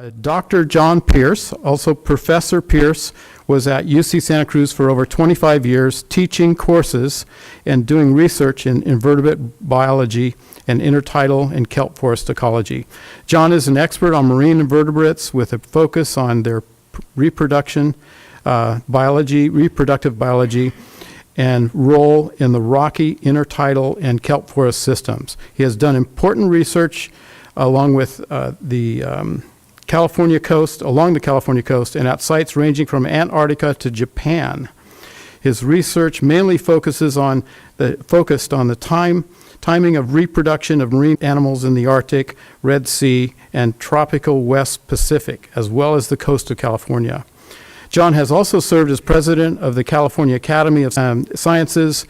Dr. John Pearse, also Professor Pearse, was at UC Santa Cruz for over 25 years, teaching courses and doing research in invertebrate biology and intertidal and kelp forest ecology. John is an expert on marine invertebrates with a focus on their reproductive biology, and role in the rocky, intertidal, and kelp forest systems. He has done important research along with along the California coast, and at sites ranging from Antarctica to Japan. His research mainly focused on the timing of reproduction of marine animals in the Arctic, Red Sea, and tropical West Pacific, as well as the coast of California. John has also served as president of the California Academy of Sciences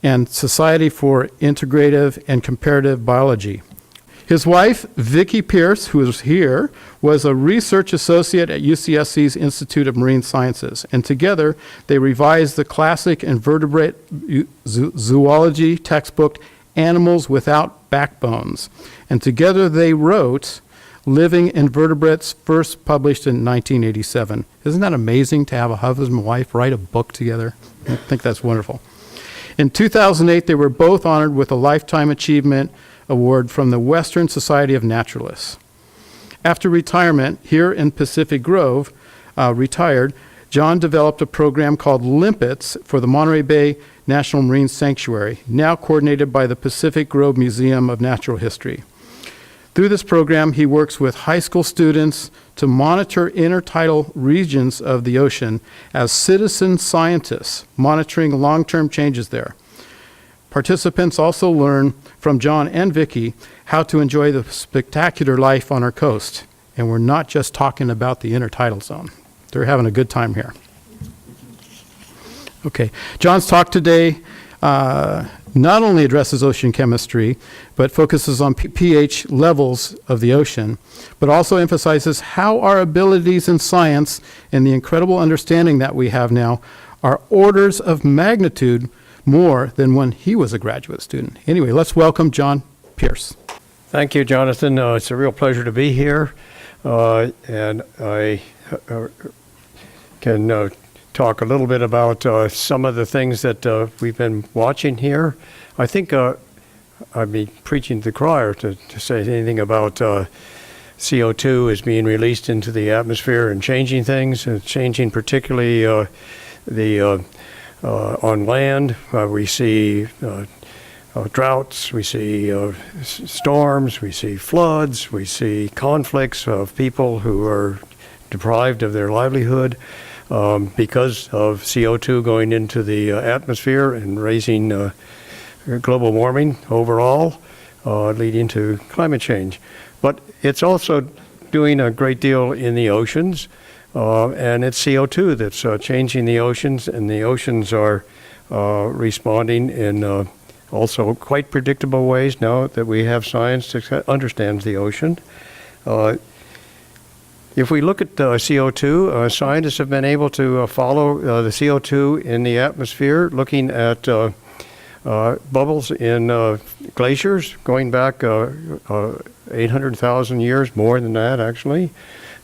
and Society for Integrative and Comparative Biology. His wife, Vicki Pearse, who is here, was a research associate at UCSC's Institute of Marine Sciences, and together they revised the classic invertebrate zoology textbook, Animals Without Backbones. And together they wrote Living Invertebrates, first published in 1987. Isn't that amazing to have a husband and wife write a book together? I think that's wonderful. In 2008, they were both honored with a Lifetime Achievement Award from the Western Society of Naturalists. After retirement, here in Pacific Grove, John developed a program called Limpets for the Monterey Bay National Marine Sanctuary, now coordinated by the Pacific Grove Museum of Natural History. Through this program, he works with high school students to monitor intertidal regions of the ocean as citizen scientists, monitoring long-term changes there. Participants also learn from John and Vicki how to enjoy the spectacular life on our coast. And we're not just talking about the intertidal zone. They're having a good time here. Okay, John's talk today not only addresses ocean chemistry, but focuses on pH levels of the ocean, but also emphasizes how our abilities in science and the incredible understanding that we have now are orders of magnitude more than when he was a graduate student. Anyway, let's welcome John Pearse. Thank you, Jonathan. It's a real pleasure to be here, and I can talk a little bit about some of the things that we've been watching here. I think I'd be preaching to the choir to say anything about CO2 is being released into the atmosphere and changing things, changing particularly on land. We see droughts, we see storms, we see floods, we see conflicts of people who are deprived of their livelihood because of CO2 going into the atmosphere and raising global warming overall, leading to climate change. But it's also doing a great deal in the oceans, and it's CO2 that's changing the oceans, and the oceans are responding in also quite predictable ways now that we have science that understands the ocean. If we look at CO2, scientists have been able to follow the CO2 in the atmosphere, looking at bubbles in glaciers going back 800,000 years, more than that actually,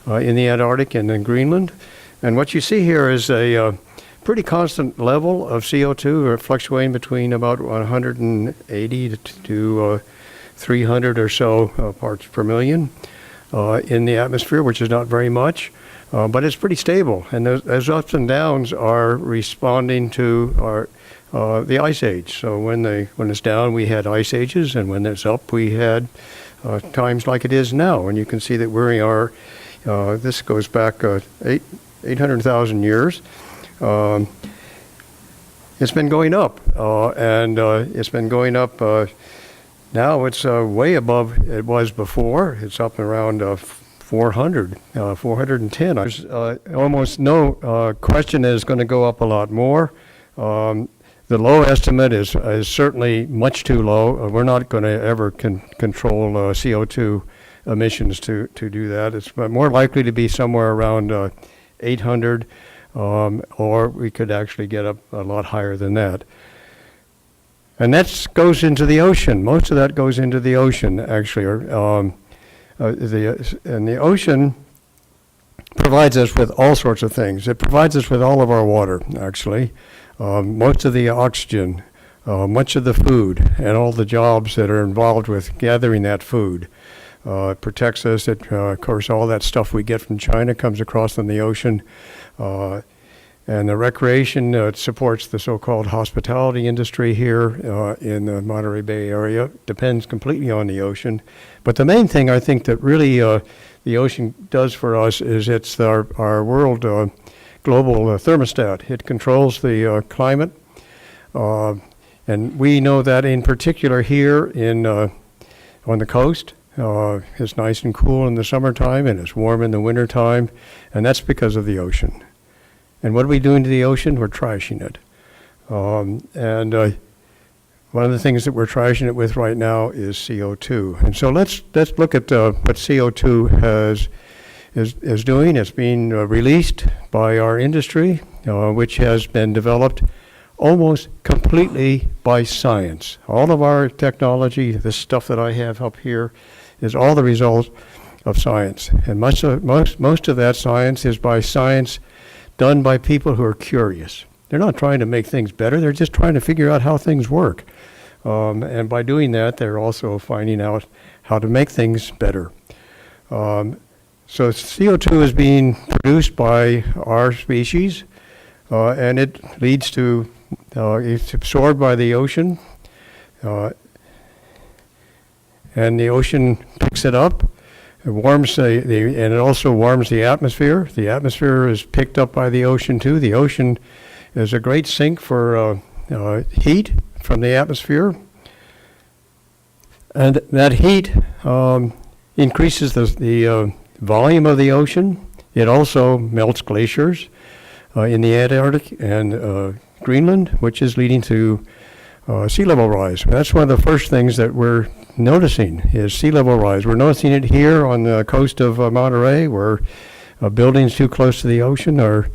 in the Antarctic and in Greenland. And what you see here is a pretty constant level of CO2, fluctuating between about 180 to 300 or so parts per million in the atmosphere, which is not very much, but it's pretty stable. And those ups and downs are responding to the ice age. So when it's down, we had ice ages, and when it's up, we had times like it is now. And you can see that we are, this goes back 800,000 years. It's been going up, and it's been going up. Now it's way above it was before. It's up around 400, 410. There's almost no question that it's going to go up a lot more. The low estimate is certainly much too low. We're not going to ever control CO2 emissions to do that. It's more likely to be somewhere around 800, or we could actually get up a lot higher than that. And that goes into the ocean. Most of that goes into the ocean, actually. And the ocean provides us with all sorts of things. It provides us with all of our water, actually, most of the oxygen, much of the food, and all the jobs that are involved with gathering that food. It protects us. Of course, all that stuff we get from China comes across in the ocean. And the recreation, it supports the so-called hospitality industry here in the Monterey Bay area. Depends completely on the ocean. But the main thing I think that really the ocean does for us is it's our world global thermostat. It controls the climate. And we know that in particular here on the coast. It's nice and cool in the summertime and it's warm in the wintertime. And that's because of the ocean. And what are we doing to the ocean? We're trashing it. One of the things that we're trashing it with right now is CO2. And so let's look at what CO2 is doing. It's being released by our industry, which has been developed almost completely by science. All of our technology, this stuff that I have up here, is all the result of science. And most of that science is by science done by people who are curious. They're not trying to make things better, they're just trying to figure out how things work. And by doing that, they're also finding out how to make things better. So CO2 is being produced by our species, and it leads to, it's absorbed by the ocean, and the ocean picks it up. It warms and it also warms the atmosphere. The atmosphere is picked up by the ocean too. The ocean is a great sink for heat from the atmosphere. And that heat increases the volume of the ocean. It also melts glaciers in the Antarctic and Greenland, which is leading to sea level rise. That's one of the first things that we're noticing is sea level rise. We're noticing it here on the coast of Monterey, where buildings too close to the ocean are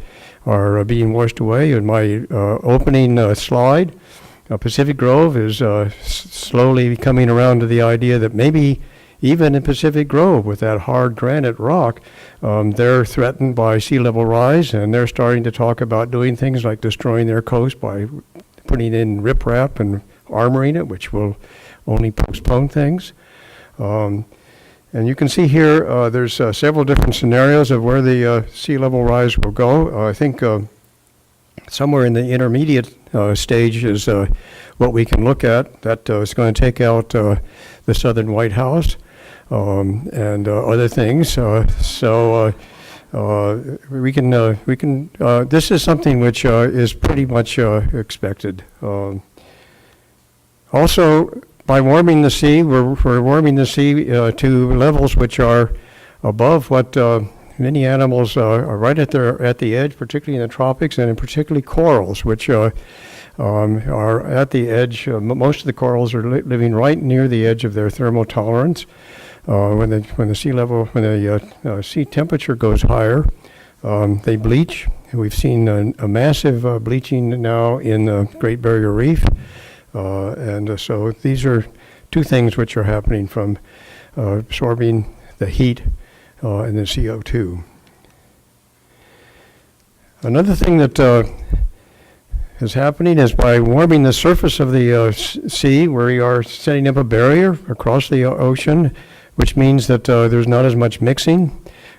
being washed away. In my opening slide, Pacific Grove is slowly coming around to the idea that maybe even in Pacific Grove, with that hard granite rock, they're threatened by sea level rise, and they're starting to talk about doing things like destroying their coast by putting in riprap and armoring it, which will only postpone things. And you can see here there's several different scenarios of where the sea level rise will go. I think somewhere in the intermediate stage is what we can look at. That is going to take out the southern White House and other things. We can. This is something which is pretty much expected. Also, by warming the sea, we're warming the sea to levels which are above what many animals are right at the edge, particularly in the tropics, and in particularly corals, which are at the edge. Most of the corals are living right near the edge of their thermal tolerance. When the sea temperature goes higher, they bleach. We've seen a massive bleaching now in the Great Barrier Reef. So these are two things which are happening from absorbing the heat and the CO2. Another thing that is happening is by warming the surface of the sea, we are setting up a barrier across the ocean, which means that there's not as much mixing,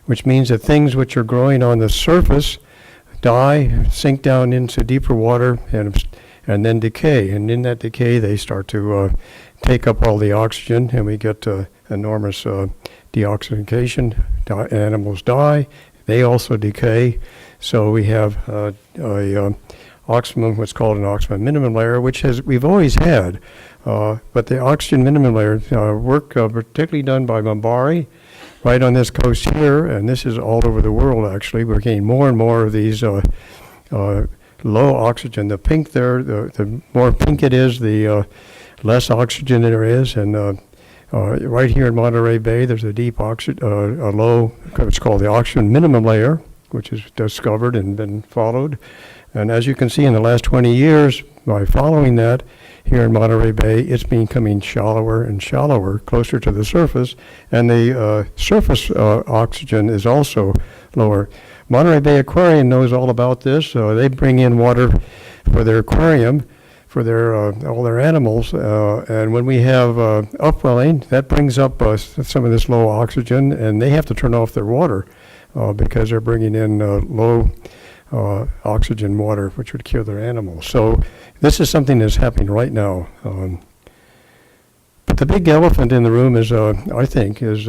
which means that things which are growing on the surface die, sink down into deeper water, and then decay. And in that decay, they start to take up all the oxygen, and we get enormous deoxygenation. Animals die. They also decay. So we have oximum, what's called an oximum minimum layer, which we've always had. But the oxygen minimum layer work particularly done by Mambari right on this coast here, and this is all over the world actually. We're getting more and more of these low oxygen. The pink there, the more pink it is, the less oxygen there is. And right here in Monterey Bay, there's a deep a low, it's called the oxygen minimum layer, which is discovered and been followed. And as you can see in the last 20 years, by following that, here in Monterey Bay, it's becoming shallower and shallower, closer to the surface, and the surface oxygen is also lower. Monterey Bay Aquarium knows all about this. They bring in water for their aquarium, for their all their animals, and when we have upwelling, that brings up some of this low oxygen, and they have to turn off their water because they're bringing in low oxygen water, which would kill their animals. So this is something that's happening right now. But the big elephant in the room is, I think, is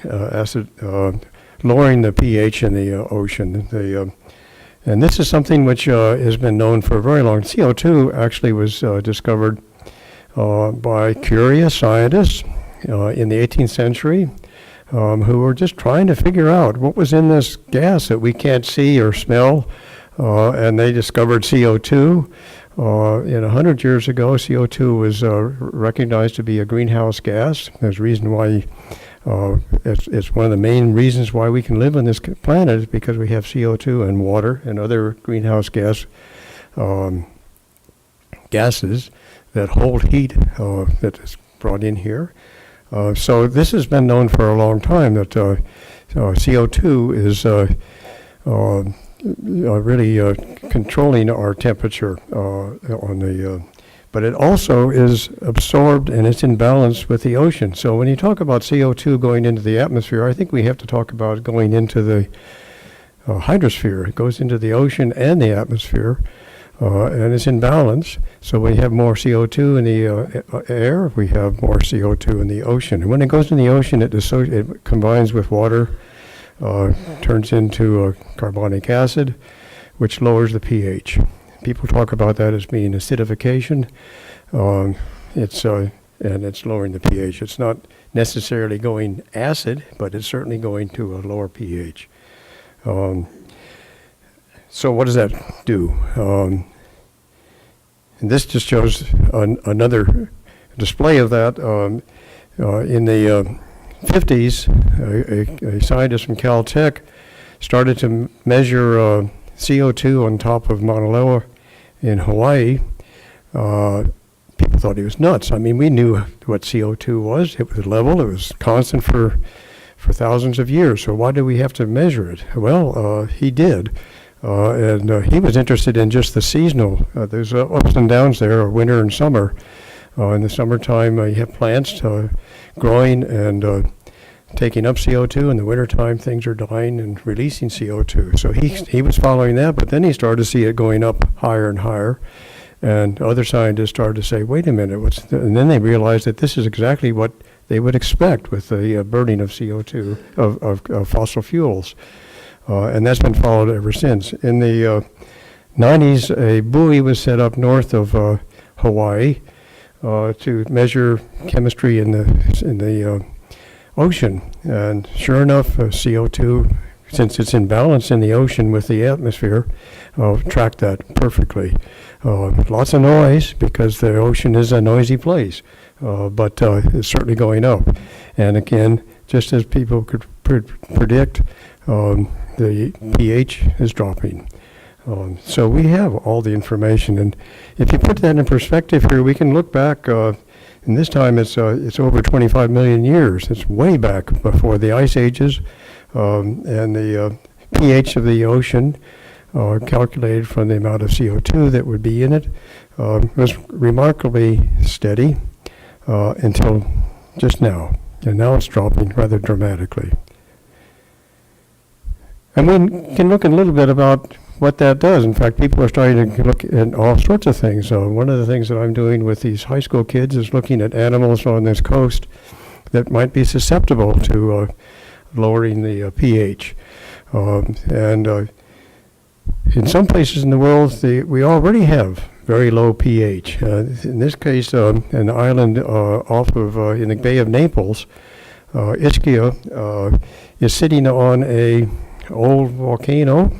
acid, lowering the pH in the ocean. And this is something which has been known for a very long. CO2 actually was discovered by curious scientists in the 18th century who were just trying to figure out what was in this gas that we can't see or smell. And they discovered CO2. 100 years ago, CO2 was recognized to be a greenhouse gas. There's a reason why it's one of the main reasons why we can live on this planet is because we have CO2 and water and other greenhouse gases that hold heat that is brought in here. So this has been known for a long time that CO2 is really controlling our temperature on the but it also is absorbed and it's in balance with the ocean. So when you talk about CO2 going into the atmosphere, I think we have to talk about going into the hydrosphere. It goes into the ocean and the atmosphere, and it's in balance. So we have more CO2 in the air, we have more CO2 in the ocean. And when it goes in the ocean, it combines with water, turns into carbonic acid, which lowers the pH. People talk about that as being acidification. It's lowering the pH. It's not necessarily going acid, but it's certainly going to a lower pH. So what does that do? And this just shows another display of that. In the 50s, a scientist from Caltech started to measure CO2 on top of Mauna Loa in Hawaii. People thought he was nuts. I mean, we knew what CO2 was. It was level. It was constant for thousands of years. So why do we have to measure it? Well, he did. And he was interested in just the seasonal. There's ups and downs there, winter and summer. In the summertime, you have plants growing and taking up CO2. In the wintertime, things are dying and releasing CO2. So he was following that, but then he started to see it going up higher and higher. And other scientists started to say, wait a minute, and then they realized that this is exactly what they would expect with the burning of CO2, of fossil fuels. And that's been followed ever since. In the 90s, a buoy was set up north of Hawaii to measure chemistry in the ocean. And sure enough, CO2, since it's in balance in the ocean with the atmosphere, tracked that perfectly. Lots of noise because the ocean is a noisy place, but it's certainly going up. And again, just as people could predict, the pH is dropping. So we have all the information, and if you put that in perspective here, we can look back, and this time it's over 25 million years. It's way back before the ice ages, and the pH of the ocean, calculated from the amount of CO2 that would be in it, was remarkably steady until just now, and now it's dropping rather dramatically. And we can look a little bit about what that does. In fact, people are starting to look at all sorts of things. One of the things that I'm doing with these high school kids is looking at animals on this coast that might be susceptible to lowering the pH. And in some places in the world, we already have very low pH. In this case, an island off of in the Bay of Naples, Ischia, is sitting on a old volcano,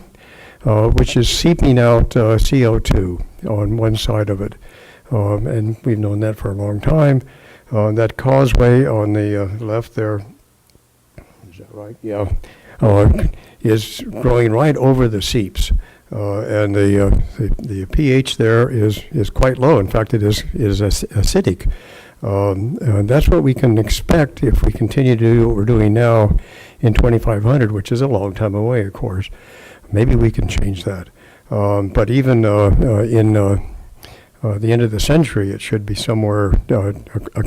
which is seeping out CO2 on one side of it. And we've known that for a long time. That causeway on the left there, is that right? Yeah, is growing right over the seeps. And the pH there is quite low. In fact, it is acidic. And that's what we can expect if we continue to do what we're doing now in 2500, which is a long time away, of course. Maybe we can change that. But even in the end of the century, it should be somewhere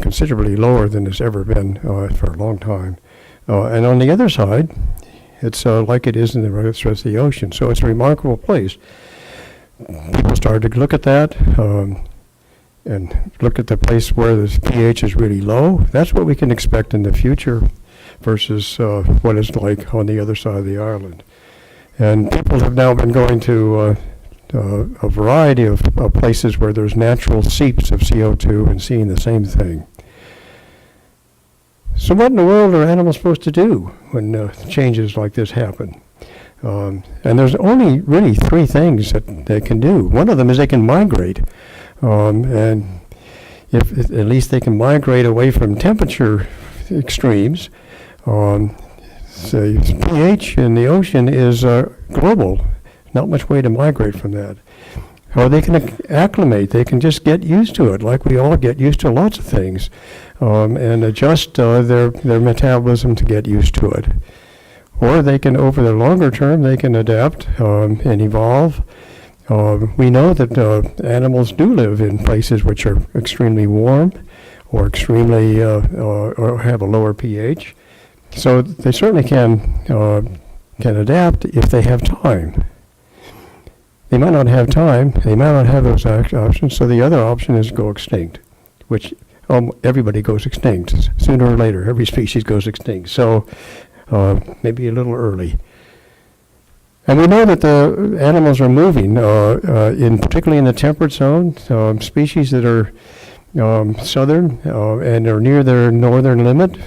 considerably lower than it's ever been for a long time. And on the other side, it's like it is in the rest of the ocean. So it's a remarkable place. People started to look at that and look at the place where the pH is really low. That's what we can expect in the future versus what it's like on the other side of the island. And people have now been going to a variety of places where there's natural seeps of CO2 and seeing the same thing. So what in the world are animals supposed to do when changes like this happen? And there's only really three things that they can do. One of them is they can migrate. And if at least they can migrate away from temperature extremes. So pH in the ocean is global. Not much way to migrate from that. Or they can acclimate. They can just get used to it, like we all get used to lots of things, and adjust their metabolism to get used to it. Or they can, over the longer term, they can adapt and evolve. We know that animals do live in places which are extremely warm, or extremely or have a lower pH. So they certainly can adapt if they have time. They might not have time. They might not have those options. So the other option is go extinct, which everybody goes extinct sooner or later. Every species goes extinct. So maybe a little early. And we know that the animals are moving, particularly in the temperate zone. Species that are southern and are near their northern limit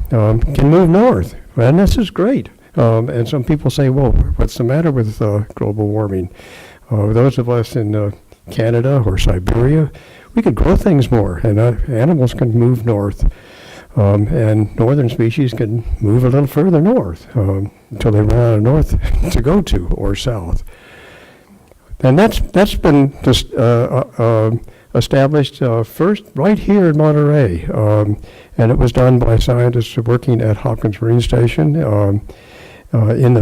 can move north, and this is great. And some people say, well, what's the matter with global warming? Those of us in Canada or Siberia, we could grow things more, and animals can move north. And northern species can move a little further north until they run out of north to go to, or south. And that's been just established first right here in Monterey, and it was done by scientists working at Hopkins Marine Station in the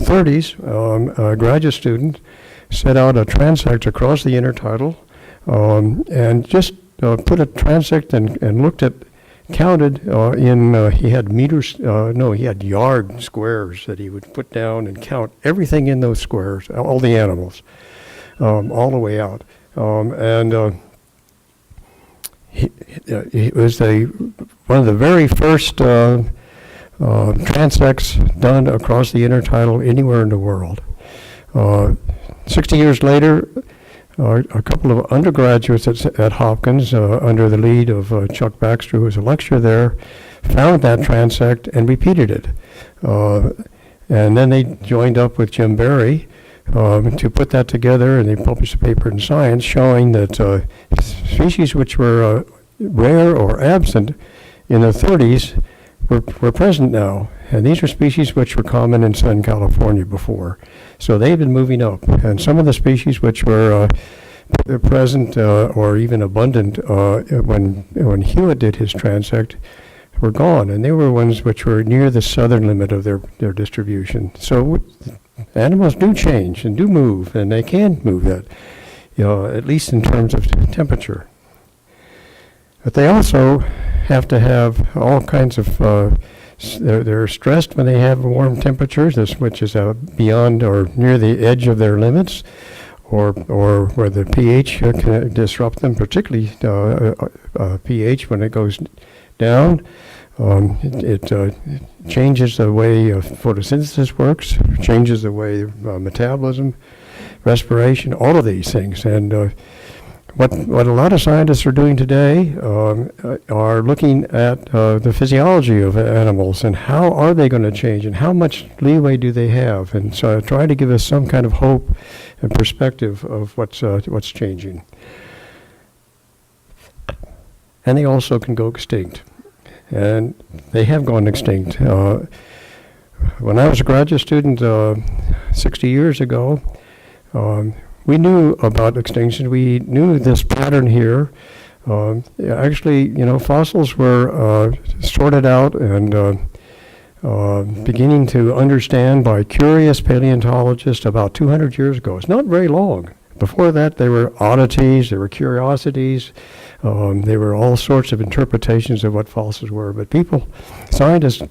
30s. A graduate student set out a transect across the intertidal and just put a transect and looked at, counted he had meters, he had yard squares that he would put down and count everything in those squares, all the animals, all the way out. And it was one of the very first transects done across the intertidal anywhere in the world. 60 years later, a couple of undergraduates at Hopkins, under the lead of Chuck Baxter, who was a lecturer there, found that transect and repeated it. And then they joined up with Jim Barry to put that together, and they published a paper in Science showing that species which were rare or absent in the 30s were present now. And these are species which were common in Southern California before. So they've been moving up. And some of the species which were present or even abundant when Hewitt did his transect were gone. And they were ones which were near the southern limit of their distribution. So animals do change and do move, and they can move that, at least in terms of temperature. But they also have to have all kinds of they're stressed when they have warm temperatures, which is beyond or near the edge of their limits, or where the pH can disrupt them, particularly pH when it goes down. It changes the way photosynthesis works, changes the way metabolism, respiration, all of these things. And what a lot of scientists are doing today are looking at the physiology of animals and how are they going to change and how much leeway do they have, and so try to give us some kind of hope and perspective of what's changing. And they also can go extinct, and they have gone extinct. When I was a graduate student 60 years ago, We knew about extinction. We knew this pattern here. Actually, fossils were sorted out and beginning to understand by curious paleontologists about 200 years ago. It's not very long. Before that, they were oddities, they were curiosities, they were all sorts of interpretations of what fossils were. But scientists,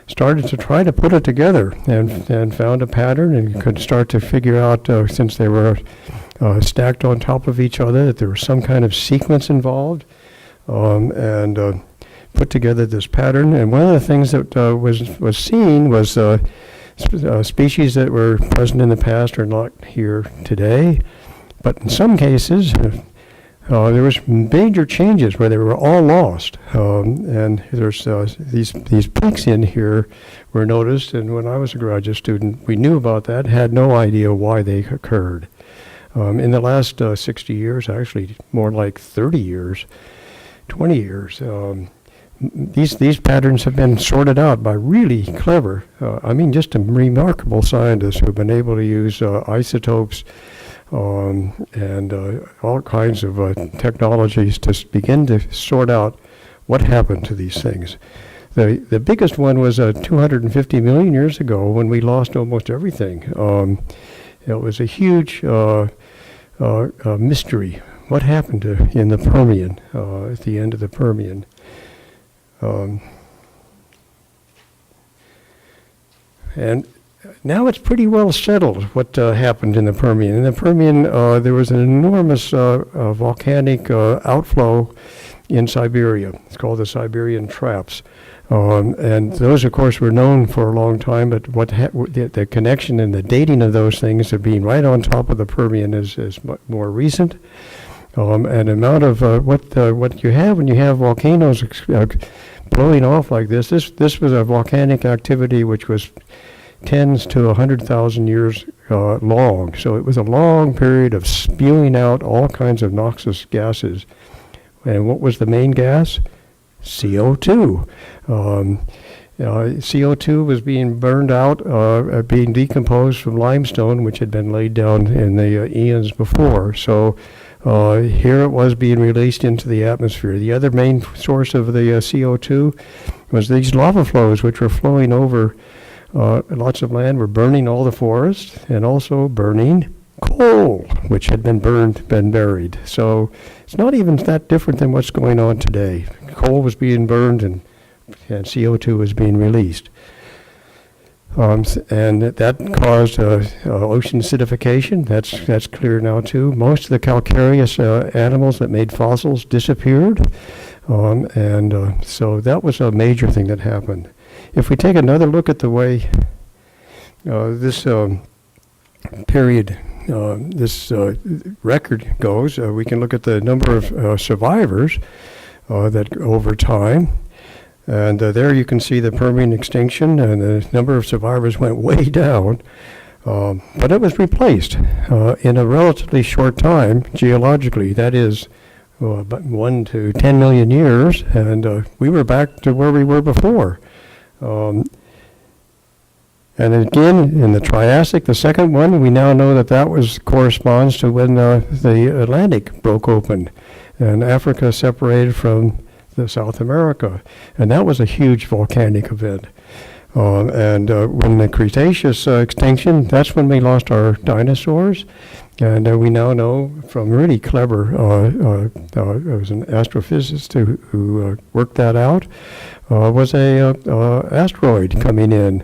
started to try to put it together and found a pattern and could start to figure out, since they were stacked on top of each other, that there was some kind of sequence involved, and put together this pattern. And one of the things that was seen was species that were present in the past are not here today. But in some cases, there was major changes where they were all lost. And there's these peaks in here were noticed. And when I was a graduate student, we knew about that, had no idea why they occurred. In the last 60 years, actually more like 30 years, 20 years, these patterns have been sorted out by really clever, just remarkable scientists who have been able to use isotopes and all kinds of technologies to begin to sort out what happened to these things. The biggest one was 250 million years ago when we lost almost everything. It was a huge mystery. What happened in the Permian, at the end of the Permian? And now it's pretty well settled what happened in the Permian. In the Permian, there was an enormous volcanic outflow in Siberia. It's called the Siberian Traps. And those, of course, were known for a long time, but the connection and the dating of those things of being right on top of the Permian is more recent. And amount of what you have when you have volcanoes blowing off like this was a volcanic activity which was tens to 100,000 years long. So it was a long period of spewing out all kinds of noxious gases. And what was the main gas? CO2. CO2 was being burned out, being decomposed from limestone, which had been laid down in the eons before. So here it was being released into the atmosphere. The other main source of the CO2 was these lava flows, which were flowing over lots of land, were burning all the forests and also burning coal, which had been buried. So it's not even that different than what's going on today. Coal was being burned and CO2 was being released. And that caused ocean acidification. That's clear now too. Most of the calcareous animals that made fossils disappeared. So that was a major thing that happened. If we take another look at the way this period, this record goes, we can look at the number of survivors that over time. And there you can see the Permian extinction, and the number of survivors went way down. But it was replaced in a relatively short time, geologically. That is, about 1 to 10 million years, and we were back to where we were before. And again, in the Triassic, the second one, we now know that corresponds to when the Atlantic broke open, and Africa separated from South America, and that was a huge volcanic event. When the Cretaceous extinction, that's when we lost our dinosaurs, and we now know from really clever, there was an astrophysicist who worked that out, was a asteroid coming in.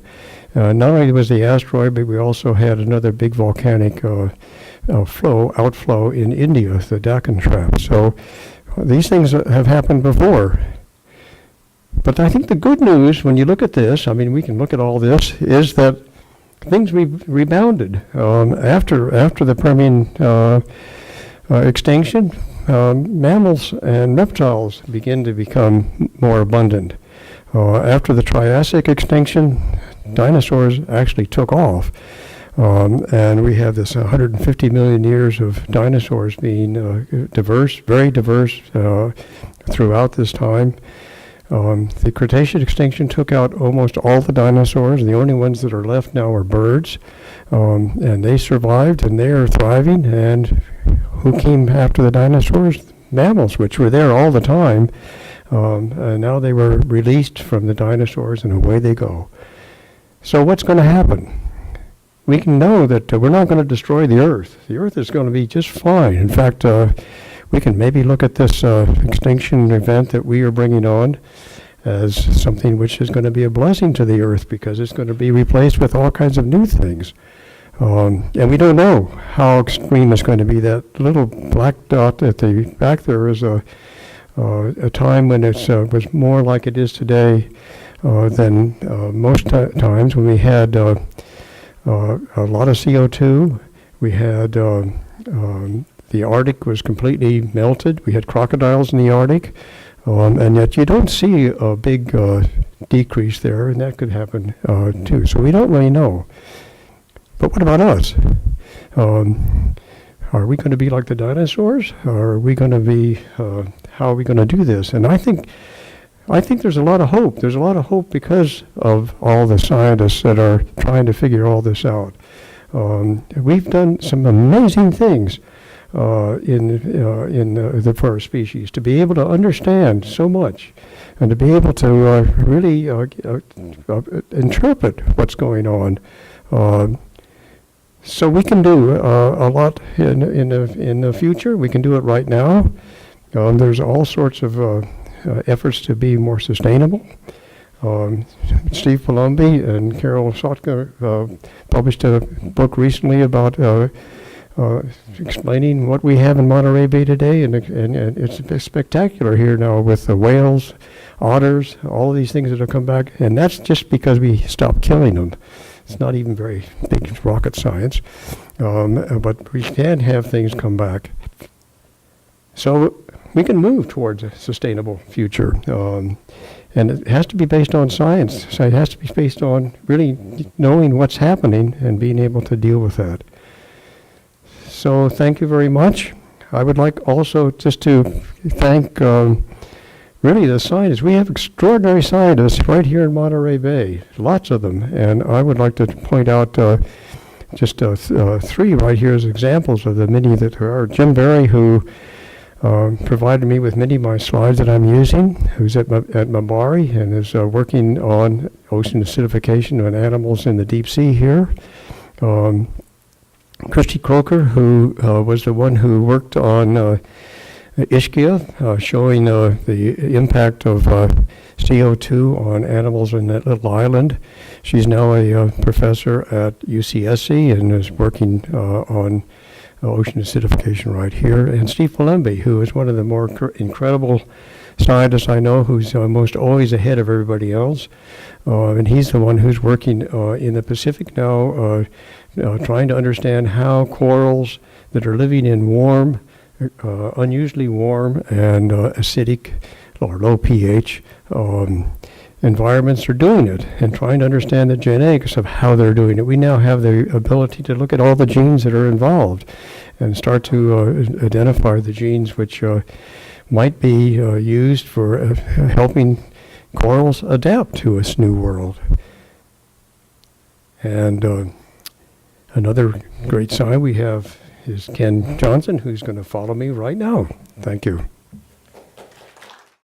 Not only was the asteroid, but we also had another big volcanic outflow in India, the Deccan Trap. So these things have happened before. But I think the good news, when you look at this, we can look at all this, is that things rebounded. After the Permian extinction, mammals and reptiles begin to become more abundant. After the Triassic extinction, dinosaurs actually took off. And we have this 150 million years of dinosaurs being diverse, very diverse throughout this time. The Cretaceous extinction took out almost all the dinosaurs. The only ones that are left now are birds, and they survived and they are thriving. And who came after the dinosaurs? Mammals, which were there all the time. And now they were released from the dinosaurs and away they go. So what's going to happen? We can know that we're not going to destroy the Earth. The Earth is going to be just fine. In fact, we can maybe look at this extinction event that we are bringing on as something which is going to be a blessing to the Earth, because it's going to be replaced with all kinds of new things. And we don't know how extreme it's going to be. That little black dot at the back there is a time when it was more like it is today than most times, when we had a lot of CO2. We had the Arctic was completely melted. We had crocodiles in the Arctic, and yet you don't see a big decrease there, and that could happen too. So we don't really know. But what about us? Are we going to be like the dinosaurs? Or are we going to be, how are we going to do this? And I think there's a lot of hope. There's a lot of hope because of all the scientists that are trying to figure all this out. We've done some amazing things in the Pearse species, to be able to understand so much and to be able to really interpret what's going on. So we can do a lot in the future. We can do it right now. There's all sorts of efforts to be more sustainable. Steve Palumbi and Carol Sotka published a book recently about explaining what we have in Monterey Bay today, and it's spectacular here now with the whales, otters, all of these things that have come back, and that's just because we stopped killing them. It's not even very big rocket science, but we can have things come back. So we can move towards a sustainable future, and it has to be based on science. So it has to be based on really knowing what's happening and being able to deal with that. So thank you very much. I would like also just to thank really the scientists. We have extraordinary scientists right here in Monterey Bay, lots of them. And I would like to point out just three right here as examples of the many that there are. Jim Berry, who provided me with many of my slides that I'm using, who's at Mabari and is working on ocean acidification and animals in the deep sea here. Christy Croker, who was the one who worked on Ischia, showing the impact of CO2 on animals in that little island. She's now a professor at UCSC and is working on ocean acidification right here. And Steve Palumbi, who is one of the more incredible scientists I know, who's most always ahead of everybody else. And he's the one who's working in the Pacific now, trying to understand how corals that are living in warm, unusually warm and acidic or low pH environments are doing it, and trying to understand the genetics of how they're doing it. We now have the ability to look at all the genes that are involved and start to identify the genes which might be used for helping corals adapt to this new world. And another great sign we have is Ken Johnson, who's going to follow me right now. Thank you.